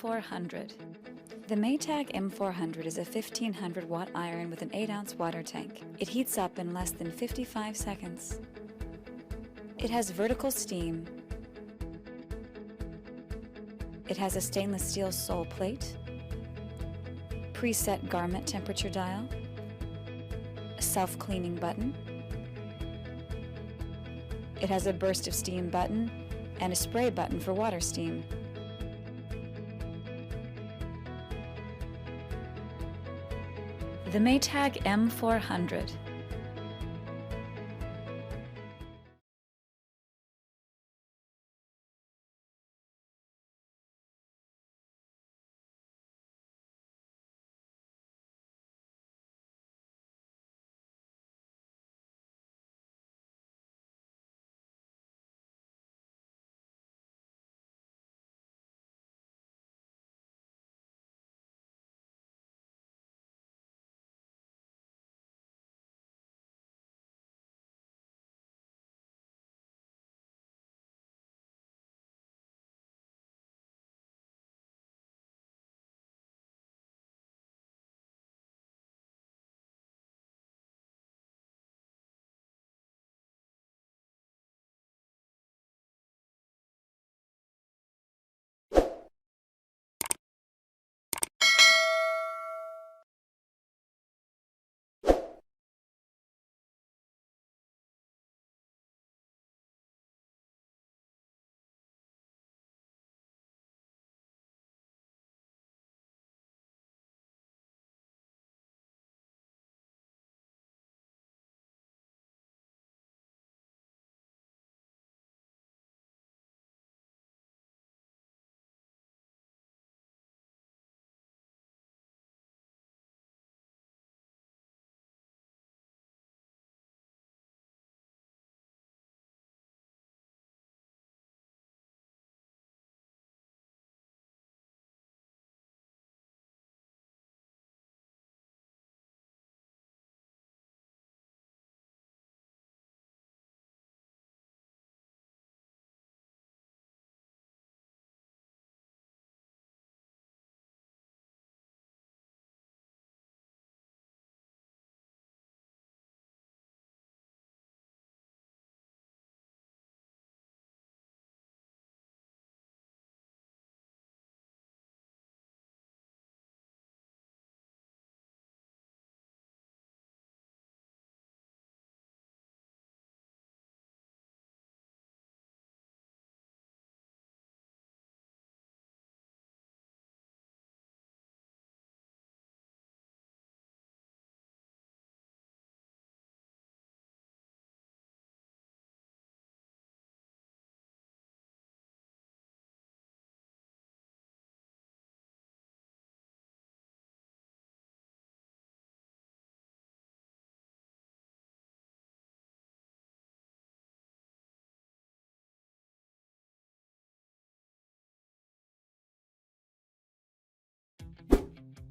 M400. The Maytag M400 is a 1500 watt iron with an 8-ounce water tank. It heats up in less than 55 seconds. It has vertical steam. It has a stainless steel sole plate, preset garment temperature dial, a self-cleaning button. It has a burst of steam button and a spray button for water steam. The Maytag M400.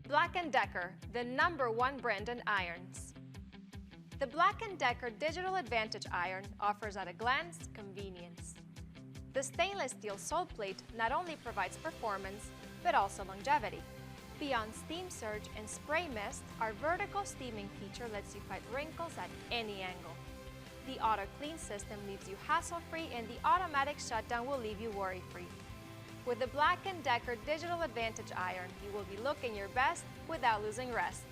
BLACK+DECKER, the #1 brand in irons. The BLACK+DECKER Digital Advantage Iron offers at a glance convenience. The stainless steel sole plate not only provides performance, but also longevity. Beyond steam surge and spray mist, our vertical steaming feature lets you fight wrinkles at any angle. The auto clean system leaves you hassle-free, and the automatic shutdown will leave you worry-free. With the BLACK+DECKER Digital Advantage Iron, you will be looking your best without losing rest.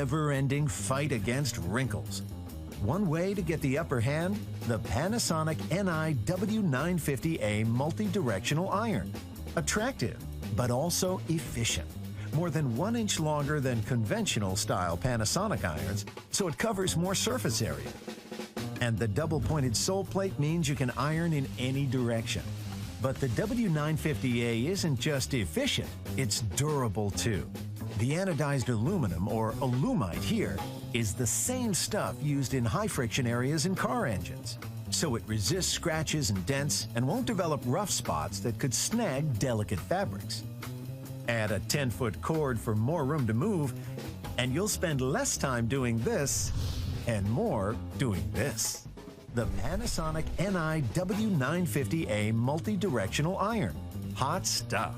never-ending fight against wrinkles. One way to get the upper hand, the Panasonic NI-W950A multi-directional iron. Attractive, but also efficient. More than 1 inch longer than conventional style Panasonic irons, so it covers more surface area. And the double-pointed sole plate means you can iron in any direction. But the W950A isn't just efficient, it's durable too. The anodized aluminum, or alumite here, is the same stuff used in high-friction areas in car engines. So it resists scratches and dents and won't develop rough spots that could snag delicate fabrics. Add a 10-foot cord for more room to move, and you'll spend less time doing this and more doing this. The Panasonic NI-W950A multi-directional iron. Hot stuff.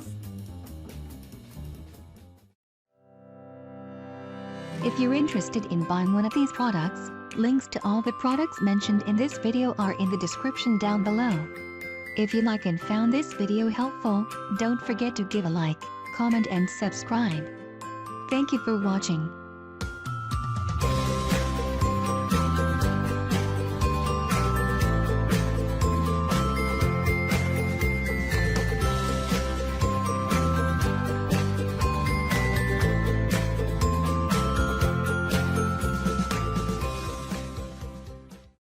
If you're interested in buying one of these products, links to all the products mentioned in this video are in the description down below. If you like and found this video helpful, don't forget to give a like, comment and subscribe. Thank you for watching.